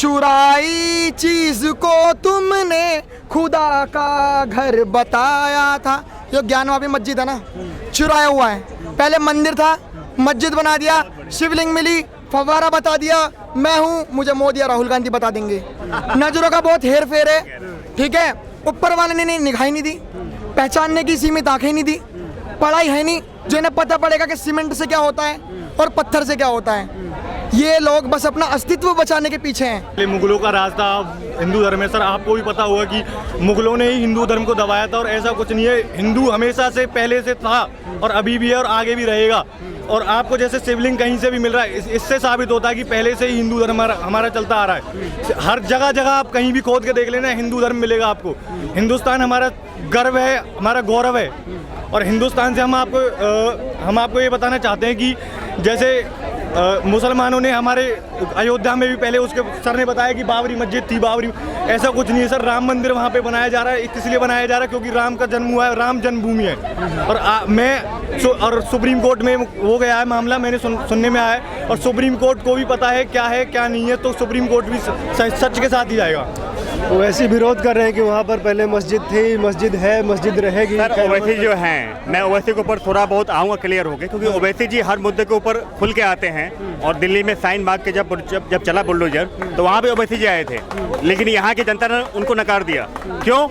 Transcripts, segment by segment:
चुराई चीज को तुमने खुदा का घर बताया था। ये ज्ञानवापी मस्जिद है ना, चुराया हुआ है। पहले मंदिर था, मस्जिद बना दिया, शिवलिंग मिली, फव्वारा बता दिया मैं हूँ, मुझे मोदी या राहुल गांधी बता देंगे। नजरों का बहुत हेर फेर है, ठीक है। ऊपर वाले ने निगाह नहीं दी, पहचानने की सीमित आंखें नहीं दी, पढ़ाई है नहीं जो इन्हें पता पड़ेगा कि सीमेंट से क्या होता है और पत्थर से क्या होता है। ये लोग बस अपना अस्तित्व बचाने के पीछे हैं। मुगलों का राज था हिंदू धर्म है। सर आपको भी पता होगा कि मुगलों ने ही हिंदू धर्म को दबाया था, और ऐसा कुछ नहीं है। हिंदू हमेशा से पहले से था और अभी भी है और आगे भी रहेगा। और आपको जैसे शिवलिंग कहीं से भी मिल रहा है, इससे साबित होता है कि पहले से ही हिंदू धर्म हमारा चलता आ रहा है। हर जगह जगह आप कहीं भी खोद के देख लेना, हिंदू धर्म मिलेगा आपको। हिंदुस्तान हमारा गर्व है, हमारा गौरव है। और हिंदुस्तान से हम आपको ये बताना चाहते हैं कि जैसे मुसलमानों ने हमारे अयोध्या में भी पहले उसके सर ने बताया कि बाबरी मस्जिद थी, बाबरी, ऐसा कुछ नहीं है सर। राम मंदिर वहाँ पे बनाया जा रहा है, इसलिए बनाया जा रहा है क्योंकि राम का जन्म हुआ है, राम जन्मभूमि है। और सुप्रीम कोर्ट में हो गया है मामला, मैंने सुनने में आया है। और सुप्रीम कोर्ट को भी पता है क्या नहीं है, तो सुप्रीम कोर्ट भी सच के साथ ही जाएगा। ओवैसी विरोध कर रहे हैं कि वहाँ पर पहले मस्जिद थी, मस्जिद है, मस्जिद रहेगी। सर ओवैसी जो हैं, मैं ओवैसी के ऊपर थोड़ा बहुत आऊँगा क्लियर हो गया, क्योंकि ओवैसी जी हर मुद्दे के ऊपर खुल के आते हैं। और दिल्ली में साइन बाग के जब चला बुलडोजर, तो वहाँ भी ओवैसी जी आए थे, लेकिन यहाँ की जनता ने उनको नकार दिया। क्यों?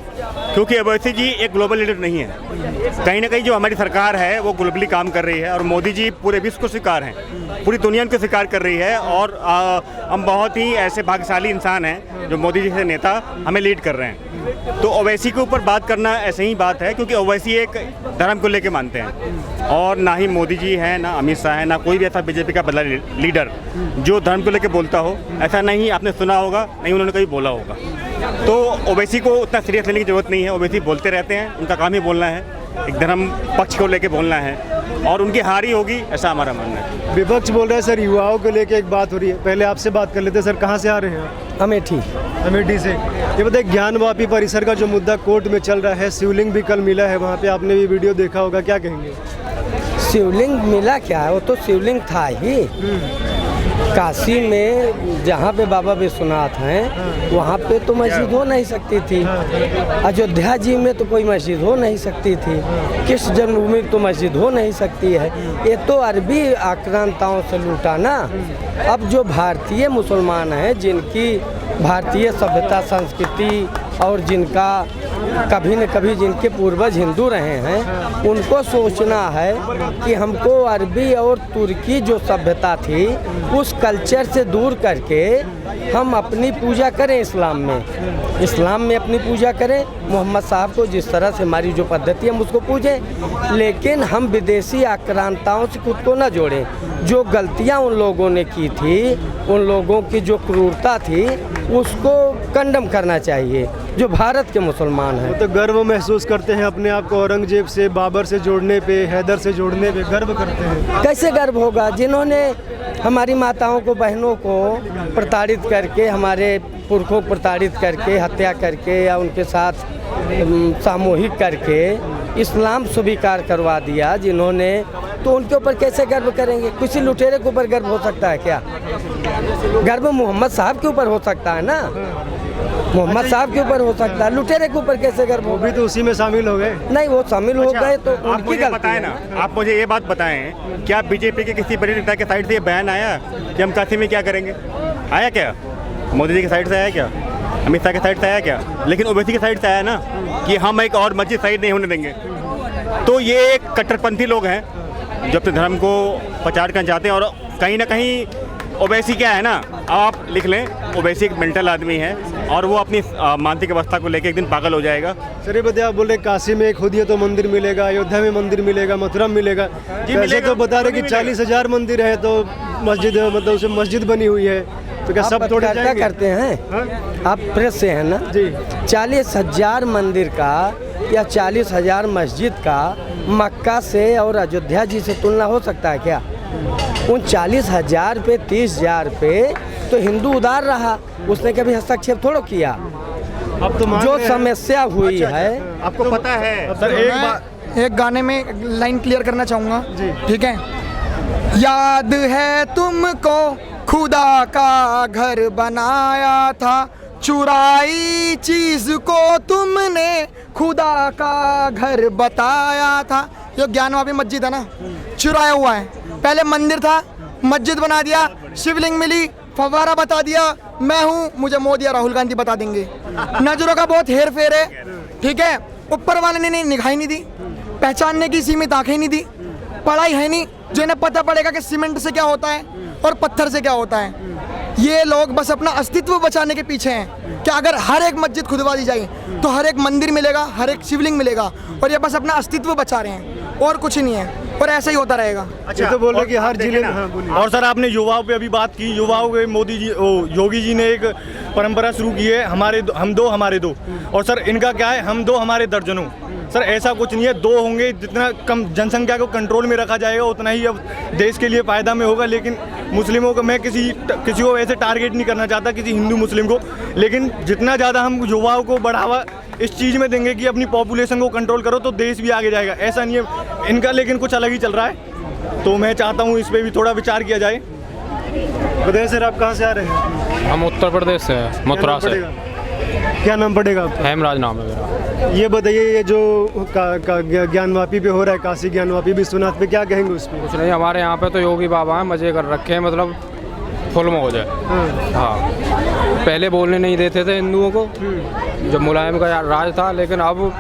क्योंकि ओवैसी जी एक ग्लोबल लीडर नहीं है। कहीं ना कहीं जो हमारी सरकार है वो ग्लोबली काम कर रही है, और मोदी जी पूरे विश्व को स्वीकार हैं, पूरी दुनिया को स्वीकार कर रही है। और हम बहुत ही ऐसे भाग्यशाली इंसान हैं जो मोदी जी से नेता हमें लीड कर रहे हैं। तो ओवैसी के ऊपर बात करना ऐसे ही बात है, क्योंकि ओवैसी एक धर्म को लेके मानते हैं, और ना ही मोदी जी हैं, ना अमित शाह है, ना कोई भी ऐसा बीजेपी का बड़ा लीडर जो धर्म को लेके बोलता हो। ऐसा नहीं आपने सुना होगा, नहीं उन्होंने कभी बोला होगा। तो ओवैसी को उतना सीरियस लेने की जरूरत नहीं है। ओवैसी बोलते रहते हैं, उनका काम ही बोलना है, एक धर्म पक्ष को लेके बोलना है, और उनकी हार ही होगी, ऐसा हमारा मानना है। विपक्ष बोल रहा है सर युवाओं को लेके एक बात हो रही है। पहले आपसे बात कर लेते हैं। सर कहाँ से आ रहे हैं आप? अमेठी से। ये बताइए, ज्ञानवापी परिसर का जो मुद्दा कोर्ट में चल रहा है, शिवलिंग भी कल मिला है वहाँ पे, आपने भी वीडियो देखा होगा, क्या कहेंगे? शिवलिंग मिला क्या है, वो तो शिवलिंग था ही। काशी में जहाँ पे बाबा विश्वनाथ हैं, वहाँ पे तो मस्जिद हो नहीं सकती थी। अयोध्या जी में तो कोई मस्जिद हो नहीं सकती थी। किस जन्मभूमि तो मस्जिद हो नहीं सकती है। ये तो अरबी आक्रांताओं से लूटा ना। अब जो भारतीय मुसलमान हैं, जिनकी भारतीय सभ्यता संस्कृति और जिनका कभी न कभी जिनके पूर्वज हिंदू रहे हैं, उनको सोचना है कि हमको अरबी और तुर्की जो सभ्यता थी उस कल्चर से दूर करके हम अपनी पूजा करें इस्लाम में अपनी पूजा करें। मोहम्मद साहब को जिस तरह से हमारी जो पद्धति है हम उसको पूजें, लेकिन हम विदेशी आक्रांताओं से खुद को न जोड़ें। जो गलतियां उन लोगों ने की थी, उन लोगों की जो क्रूरता थी, उसको कंडम करना चाहिए जो भारत के मुसलमान हैं। तो गर्व महसूस करते हैं अपने आप को औरंगजेब से, बाबर से जोड़ने पे, हैदर से जोड़ने पे गर्व करते हैं। कैसे गर्व होगा? जिन्होंने हमारी माताओं को, बहनों को प्रताड़ित करके, हमारे पुरखों को प्रताड़ित करके, हत्या करके या उनके साथ सामूहिक करके इस्लाम स्वीकार करवा दिया जिन्होंने, तो उनके ऊपर कैसे गर्व करेंगे? किसी लुटेरे के ऊपर गर्व हो सकता है क्या? गर्व मोहम्मद साहब के ऊपर हो सकता है ना, मोहम्मद साहब के ऊपर हो सकता है, लुटेरे के ऊपर कैसे गर्व हो? वो भी तो उसी में शामिल हो गए। नहीं, वो शामिल हो गए तो आप उनकी मुझे गलती बताएं है ना, आप मुझे ये बात बताएं, क्या बीजेपी के किसी बड़े नेता के साइड से ये बयान आया कि हम काशी में क्या करेंगे? आया क्या? मोदी जी की साइड से आया क्या? अमित शाह के साइड से आया क्या? लेकिन ओवैसी की साइड से आया ना कि हम एक और मस्जिद साइड नहीं होने देंगे। तो ये एक कट्टरपंथी लोग हैं जो अपने धर्म को प्रचार करना चाहते हैं। और कहीं ना कहीं ओवैसी क्या है ना, आप लिख लें, ओवैसी एक मेंटल आदमी है और वो अपनी मानसिक अवस्था को लेकर एक दिन पागल हो जाएगा। सर ये बताइए, आप बोल रहे काशी में खुदिया तो मंदिर मिलेगा, अयोध्या में मंदिर मिलेगा, मथुरा में मिलेगा। जी मिलेगा, तो बता रहे कि 40,000 मंदिर है, तो मस्जिद मतलब उसे मस्जिद बनी हुई है, तो क्या सब तोड़े जाएंगे? क्या करते हैं आप प्रेस से हैं ना जी? 40,000 मंदिर का या 40,000 मस्जिद का मक्का से और अयोध्या जी से तुलना हो सकता है क्या? उन 40,000 पे 30,000 पे तो हिंदू उदार रहा, उसने कभी हस्तक्षेप थोड़ा किया। अब तो जो समस्या हुई है, आपको पता है सर, एक गाने में लाइन क्लियर करना चाहूँगा, ठीक है? याद है तुमको खुदा का घर बनाया था, चुराई चीज को तुमने खुदा का घर बताया था। ये ज्ञानवापी मस्जिद है ना, चुराया हुआ है। पहले मंदिर था, मस्जिद बना दिया, शिवलिंग मिली, फव्वारा बता दिया मैं हूँ, मुझे मोदी या राहुल गांधी बता देंगे। नजरों का बहुत हेर फेर है, ठीक है। ऊपर वाले ने निगाह नहीं दी, पहचानने की सीमित आंखें नहीं दी, पढ़ाई है नहीं जो इन्हें पता पड़ेगा कि सीमेंट से क्या होता है और पत्थर से क्या होता है। ये लोग बस अपना अस्तित्व बचाने के पीछे हैं कि अगर हर एक मस्जिद खुदवा दी जाए तो हर एक मंदिर मिलेगा, हर एक शिवलिंग मिलेगा, और ये बस अपना अस्तित्व बचा रहे हैं और कुछ नहीं है, और ऐसा ही होता रहेगा। अच्छा, तो बोल रहे कि हर जिले में। हाँ, बोलिए। और सर आपने युवाओं पे अभी बात की, युवाओं पे मोदी जी योगी जी ने एक परंपरा शुरू की है, हम दो हमारे दो। और सर इनका क्या है, हम दो हमारे दर्जनों। सर ऐसा कुछ नहीं है, दो होंगे, जितना कम जनसंख्या को कंट्रोल में रखा जाएगा उतना ही अब देश के लिए फ़ायदा में होगा। लेकिन मुस्लिमों को, मैं किसी को ऐसे टारगेट नहीं करना चाहता, किसी हिंदू मुस्लिम को, लेकिन जितना ज़्यादा हम युवाओं को बढ़ावा इस चीज़ में देंगे कि अपनी पॉपुलेशन को कंट्रोल करो तो देश भी आगे जाएगा। ऐसा नहीं है इनका, लेकिन कुछ अलग ही चल रहा है। तो मैं चाहता हूँ इस पर भी थोड़ा विचार किया जाए। बताइए सर, आप कहाँ से आ रहे हैं? हम उत्तर प्रदेश से हैं, मथुरा से। क्या नाम पड़ेगा आपका? हेमराज नाम है मेरा। ये बताइए, ये जो ज्ञानवापी पे हो रहा है, काशी ज्ञानवापी विश्वनाथ पे, क्या कहेंगे उस पर? कुछ नहीं, हमारे यहाँ पे तो योगी बाबा हैं, मज़े कर रखे हैं, मतलब फुल मौज है। हाँ, पहले बोलने नहीं देते थे हिंदुओं को, जब मुलायम का राज था, लेकिन अब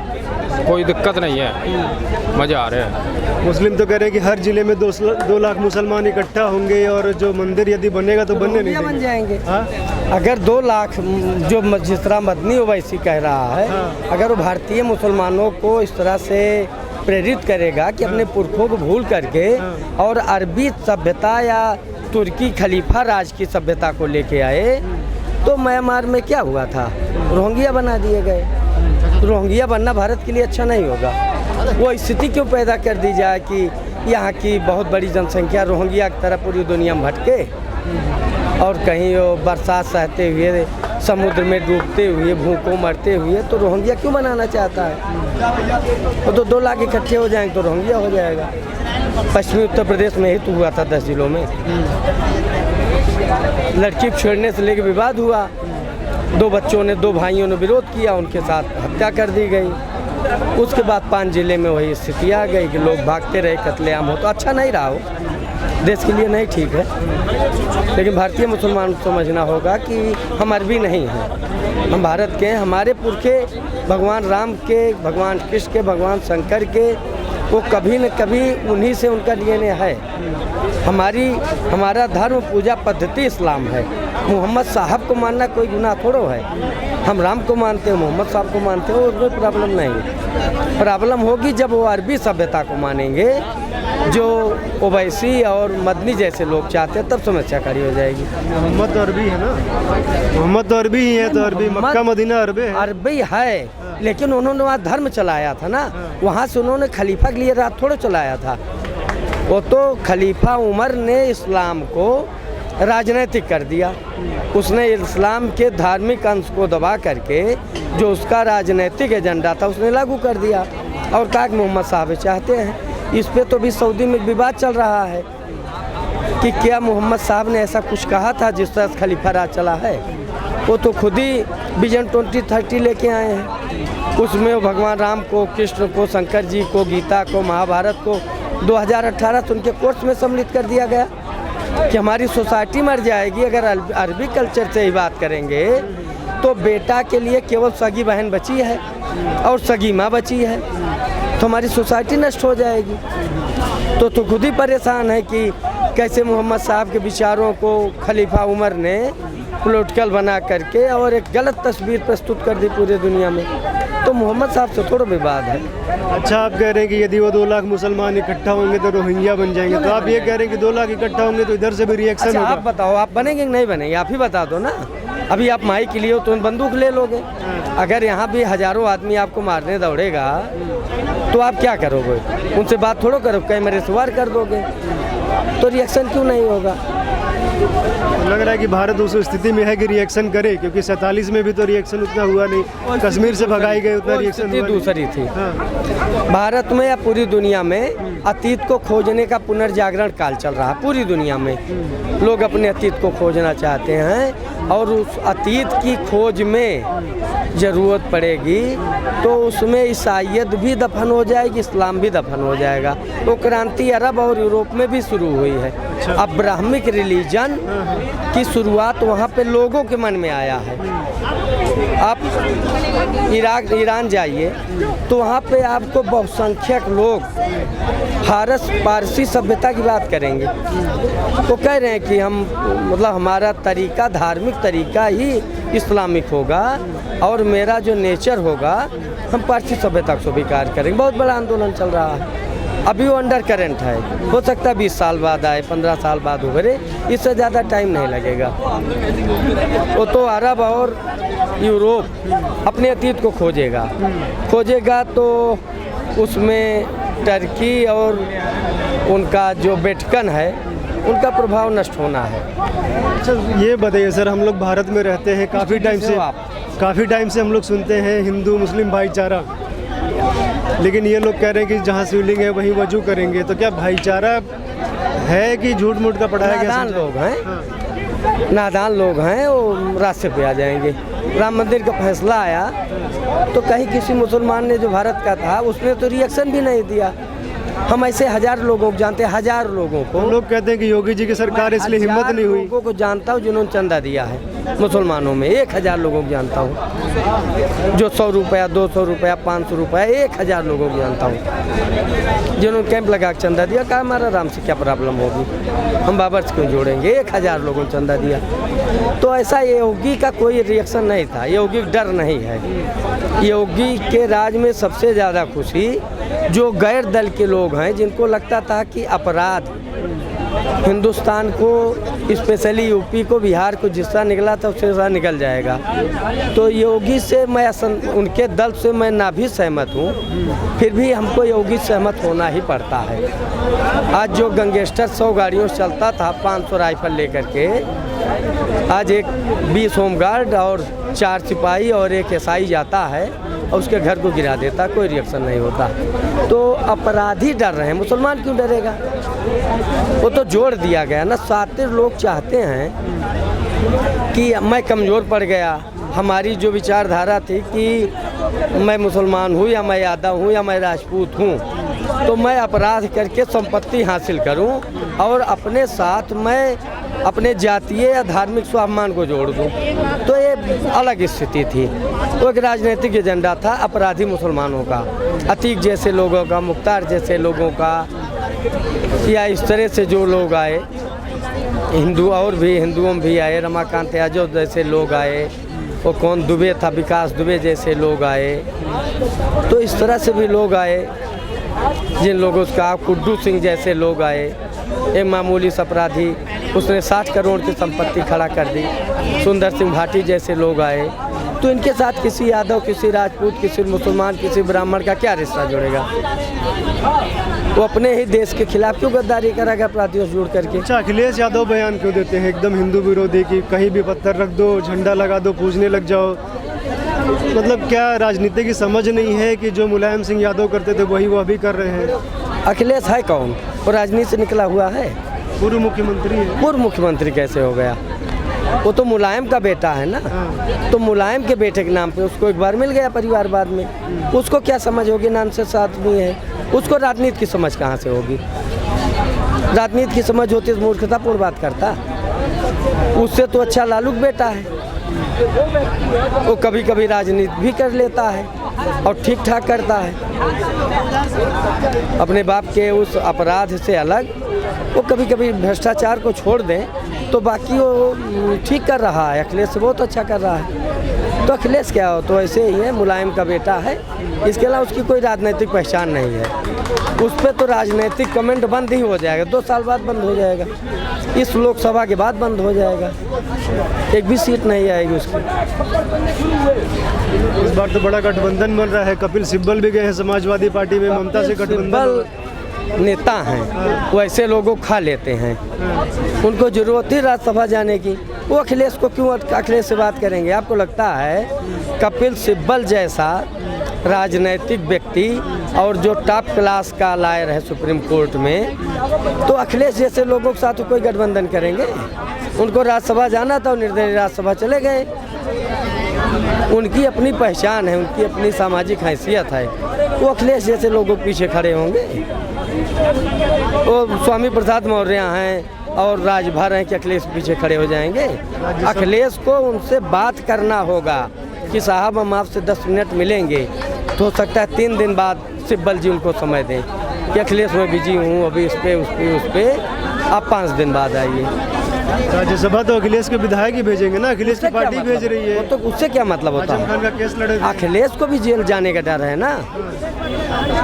कोई दिक्कत नहीं है, मज़े आ रहे हैं। मुस्लिम तो कह रहे हैं कि हर जिले में 2 लाख मुसलमान इकट्ठा होंगे और जो मंदिर यदि बनेगा तो बनने नहीं बन देंगे। जाएंगे। हाँ? अगर 2 लाख जो जिस तरह मदनी ओवैसी कह रहा है, अगर वो भारतीय मुसलमानों को इस तरह से प्रेरित करेगा कि अपने पुरखों को भूल करके और अरबी सभ्यता या तुर्की खलीफा राज की सभ्यता को लेके आए, तो म्यांमार में क्या हुआ था, रोहिंग्या बना दिए गए। रोहिंग्या बनना भारत के लिए अच्छा नहीं होगा। वो स्थिति क्यों पैदा कर दी जाए कि यहाँ की बहुत बड़ी जनसंख्या रोहिंग्या की तरह पूरी दुनिया में भटके और कहीं वो बरसात सहते हुए, समुद्र में डूबते हुए, भूखों मरते हुए, तो रोहिंग्या क्यों बनाना चाहता है? वो तो 2 लाख इकट्ठे हो जाएंगे तो रोहिंग्या हो जाएगा। पश्चिमी उत्तर प्रदेश में ही तो हुआ था 10 जिलों में, लड़की छेड़ने से लेकर विवाद हुआ, 2 बच्चों ने, 2 भाइयों ने विरोध किया, उनके साथ हत्या कर दी गई। उसके बाद 5 जिले में वही स्थिति आ गई कि लोग भागते रहे, कत्लेआम हो। तो अच्छा नहीं रहा, हो देश के लिए नहीं ठीक है। लेकिन भारतीय मुसलमान को समझना होगा कि हम अरबी नहीं हैं, हम भारत के हैं। हमारे पुरखे भगवान राम के, भगवान कृष्ण के, भगवान शंकर के, वो कभी न कभी उन्हीं से उनका डीएनए है। हमारा धर्म पूजा पद्धति इस्लाम है। मोहम्मद साहब को मानना कोई गुनाह थोड़ो है। हम राम को मानते हैं, मोहम्मद साहब को मानते हैं, उसमें प्रॉब्लम नहीं है। प्रॉब्लम होगी जब वो अरबी सभ्यता को मानेंगे, जो ओवैसी और मदनी जैसे लोग चाहते हैं, तब समस्या खड़ी हो जाएगी। मोहम्मद तो अरबी है ना, मोहम्मद तो अरबी ही है, तो अरबी मक्का मदीना अरबी है। अरबी है, लेकिन उन्होंने वहाँ धर्म चलाया था ना, वहाँ से उन्होंने खलीफा के लिए राज थोड़ा चलाया था। वो तो खलीफा उमर ने इस्लाम को राजनीतिक कर दिया। उसने इस्लाम के धार्मिक अंश को दबा करके जो उसका राजनीतिक एजेंडा था उसने लागू कर दिया और कहा कि मोहम्मद साहब चाहते हैं। इस पे तो भी सऊदी में विवाद चल रहा है कि क्या मोहम्मद साहब ने ऐसा कुछ कहा था जिस तरह खलीफा राज चला है। वो तो खुद ही विजन 2030 लेके आए हैं। उसमें वो भगवान राम को, कृष्ण को, शंकर जी को, गीता को, महाभारत को 2018 से उनके कोर्स में सम्मिलित कर दिया गया कि हमारी सोसाइटी मर जाएगी अगर अरबी कल्चर से ही बात करेंगे तो बेटा के लिए केवल सगी बहन बची है और सगी माँ बची है, तो हमारी सोसाइटी नष्ट हो जाएगी। तो खुद ही परेशान है कि कैसे मोहम्मद साहब के विचारों को खलीफा उमर ने पॉलिटिकल बना करके और एक गलत तस्वीर प्रस्तुत कर दी पूरी दुनिया में। तो मोहम्मद साहब से थोड़ा विवाद है। अच्छा, आप कह रहे हैं कि यदि वो 2 लाख मुसलमान इकट्ठा होंगे तो रोहिंग्या बन जाएंगे, तो आप ये कह रहे हैं कि 2 लाख इकट्ठा होंगे तो इधर से भी रिएक्शन अच्छा, होगा। आप बताओ, आप बनेंगे कि नहीं बनेंगे? आप ही बता दो ना। अभी आप माई के लिए हो तो बंदूक ले लोगे। अगर यहाँ भी हजारों आदमी आपको मारने दौड़ेगा तो आप क्या करोगे? उनसे बात थोड़ो करो, कैमरे से वार कर दोगे। तो रिएक्शन क्यों नहीं होगा? लग रहा है कि भारत उस स्थिति में है कि रिएक्शन करे, क्योंकि 47 में भी तो रिएक्शन उतना हुआ नहीं, कश्मीर से भगाई गए उतना रिएक्शन स्थिति हुआ नहीं। दूसरी थी। हाँ। भारत में या पूरी दुनिया में अतीत को खोजने का पुनर्जागरण काल चल रहा है। पूरी दुनिया में लोग अपने अतीत को खोजना चाहते हैं और उस अतीत की खोज में ज़रूरत पड़ेगी तो उसमें ईसाइयत भी दफन हो जाएगी, इस्लाम भी दफन हो जाएगा। तो क्रांति अरब और यूरोप में भी शुरू हुई है। अब ब्राह्मिक रिलीजन की शुरुआत वहाँ पे लोगों के मन में आया है। आप इराक ईरान जाइए तो वहाँ पे आपको बहुसंख्यक लोग फारस पारसी सभ्यता की बात करेंगे। तो कह रहे हैं कि हम मतलब हमारा तरीका धार्मिक तरीका ही इस्लामिक होगा और मेरा जो नेचर होगा हम पारसी सभ्यता को स्वीकार करेंगे। बहुत बड़ा आंदोलन चल रहा है। अभी वो अंडर करंट है, हो सकता है 20 साल बाद आए, 15 साल बाद उभरे, इससे ज़्यादा टाइम नहीं लगेगा। वो तो अरब और यूरोप अपने अतीत को खोजेगा तो उसमें टर्की और उनका जो वेटिकन है उनका प्रभाव नष्ट होना है। अच्छा ये बताइए सर, हम लोग भारत में रहते हैं काफ़ी टाइम से हम लोग सुनते हैं हिंदू मुस्लिम भाईचारा, लेकिन ये लोग कह रहे हैं कि जहाँ शिवलिंग है वहीं वजू करेंगे, तो क्या भाईचारा है कि झूठ मूठ का पढ़ाया गया? नादान लोग हैं वो रास्ते पे आ जाएंगे। राम मंदिर का फैसला आया तो कहीं किसी मुसलमान ने जो भारत का था उसने तो रिएक्शन भी नहीं दिया। हम ऐसे 1000 लोगों को जानते हैं, 1000 लोगों को। लोग कहते हैं कि योगी जी की सरकार इसलिए हिम्मत नहीं हुई। लोगों को जानता हूँ जिन्होंने चंदा दिया है मुसलमानों में, 1000 लोगों को जानता हूँ जो 100 रुपया 200 रुपया 500 रुपया 1000 लोगों को जानता हूँ जिन्होंने कैंप लगा के चंदा दिया। कहा हमारा राम से क्या प्रॉब्लम होगी, हम बाबर से क्यों जोड़ेंगे। 1000 लोगों ने चंदा दिया। तो ऐसा योगी का कोई रिएक्शन नहीं था, योगी डर नहीं है। योगी के राज में सबसे ज़्यादा खुशी जो गैर दल के लोग हैं जिनको लगता था कि अपराध हिंदुस्तान को स्पेशली यूपी को बिहार को जिस तरह निकला था उससे तरह निकल जाएगा। तो योगी से मैं उनके दल से मैं ना भी सहमत हूँ, फिर भी हमको योगी सहमत होना ही पड़ता है। आज जो गैंगस्टर 100 गाड़ियों से चलता था 500 राइफल लेकर के, आज एक 20 होमगार्ड और 4 सिपाही और एक एसआई जाता है और उसके घर को गिरा देता, कोई रिएक्शन नहीं होता। तो अपराधी डर रहे हैं, मुसलमान क्यों डरेगा। वो तो जोड़ दिया गया ना। शातिर लोग चाहते हैं कि मैं कमज़ोर पड़ गया, हमारी जो विचारधारा थी कि मैं मुसलमान हूँ या मैं यादव हूँ या मैं राजपूत हूँ तो मैं अपराध करके संपत्ति हासिल करूँ और अपने साथ मैं अपने जातीय या धार्मिक स्वाभिमान को जोड़ दूँ। तो ये अलग स्थिति थी। वो एक राजनीतिक एजेंडा था अपराधी मुसलमानों का, अतीक जैसे लोगों का, मुख्तार जैसे लोगों का, या इस तरह से जो लोग आए हिंदू और भी हिंदुओं में भी आए, रमाकांत यादव जैसे लोग आए, वो कौन दुबे था, विकास दुबे जैसे लोग आए। तो इस तरह से भी लोग आए जिन लोगों का कुड्डू सिंह जैसे लोग आए, एक मामूली अपराधी उसने 60 करोड़ की संपत्ति खड़ा कर दी। सुंदर सिंह भाटी जैसे लोग आए। तो इनके साथ किसी यादव, किसी राजपूत, किसी मुसलमान, किसी ब्राह्मण का क्या रिश्ता जुड़ेगा। वो अपने ही देश के खिलाफ क्यों गद्दारी करेगा अपराधियों से जुड़ करके। अच्छा अखिलेश यादव बयान क्यों देते हैं एकदम हिंदू विरोधी की, कहीं भी पत्थर रख दो, झंडा लगा दो, पूजने लग जाओ। मतलब क्या राजनीति की समझ नहीं है कि जो मुलायम सिंह यादव करते थे वही वो अभी कर रहे हैं। अखिलेश है कौन, वो राजनीति से निकला हुआ है, पूर्व मुख्यमंत्री है। पूर्व मुख्यमंत्री कैसे हो गया, वो तो मुलायम का बेटा है ना। तो मुलायम के बेटे के नाम पे उसको एक बार मिल गया परिवारवाद में, उसको क्या समझ होगी, नॉनसेंस आदमी है, उसको राजनीति की समझ कहाँ से होगी। राजनीति की समझ होती तो मूर्खतापूर्ण बात करता। उससे तो अच्छा लालू का बेटा है, वो कभी कभी राजनीति भी कर लेता है और ठीक ठाक करता है। अपने बाप के उस अपराध से अलग वो कभी कभी भ्रष्टाचार को छोड़ दें तो बाकी वो ठीक कर रहा है। अखिलेश से बहुत अच्छा कर रहा है। तो अखिलेश क्या हो, तो ऐसे ही है, मुलायम का बेटा है। इसके अलावा उसकी कोई राजनीतिक पहचान नहीं है। उस पर तो राजनीतिक कमेंट बंद ही हो जाएगा, 2 साल बाद बंद हो जाएगा, इस लोकसभा के बाद बंद हो जाएगा, एक भी सीट नहीं आएगी उसकी। इस बार तो बड़ा गठबंधन बन रहा है, कपिल सिब्बल भी गए हैं समाजवादी पार्टी में, ममता से गठबंधन। नेता हैं वैसे लोगों खा लेते हैं। उनको ज़रूरत ही राज्यसभा जाने की, वो अखिलेश को क्यों अखिलेश से बात करेंगे? आपको लगता है कपिल सिब्बल जैसा राजनैतिक व्यक्ति और जो टॉप क्लास का लॉयर है सुप्रीम कोर्ट में, तो अखिलेश जैसे लोगों के साथ कोई गठबंधन करेंगे? उनको राज्यसभा जाना था और निर्दलीय राज्यसभा चले गए। उनकी अपनी पहचान है, उनकी अपनी सामाजिक हैसियत है, वो अखिलेश जैसे लोगों के पीछे खड़े होंगे? वो स्वामी प्रसाद मौर्य हैं और राजभर हैं कि अखिलेश के पीछे खड़े हो जाएंगे? अखिलेश को उनसे बात करना होगा कि साहब हम आपसे 10 मिनट मिलेंगे, तो हो सकता है 3 दिन बाद सिब्बल जी उनको समय दें कि अखिलेश मैं बिजी हूँ अभी उस पर आप 5 दिन बाद आइए। राज्यसभा तो अखिलेश के विधायक ही भेजेंगे ना, अखिलेश की पार्टी भेज रही है। तो उससे क्या मतलब होता आजम खान का केस लड़े है? अखिलेश को भी जेल जाने का डर है ना,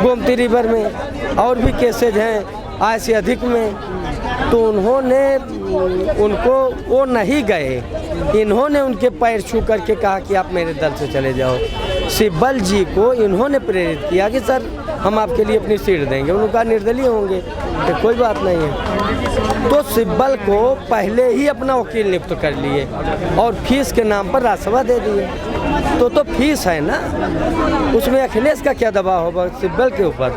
गोमती रिवर में और भी केसेज हैं आज से अधिक में, तो उन्होंने उनको वो नहीं गए, इन्होंने उनके पैर छू करके कहा कि आप मेरे दल से चले जाओ। सिब्बल जी को इन्होंने प्रेरित किया कि सर हम आपके लिए अपनी सीट देंगे, उन्होंने कहा निर्दलीय होंगे, तो कोई बात नहीं है। तो सिब्बल को पहले ही अपना वकील नियुक्त कर लिए और फीस के नाम पर राज्यसभा दे दिए, तो फीस है ना, उसमें अखिलेश का क्या दबाव होगा सिब्बल के ऊपर?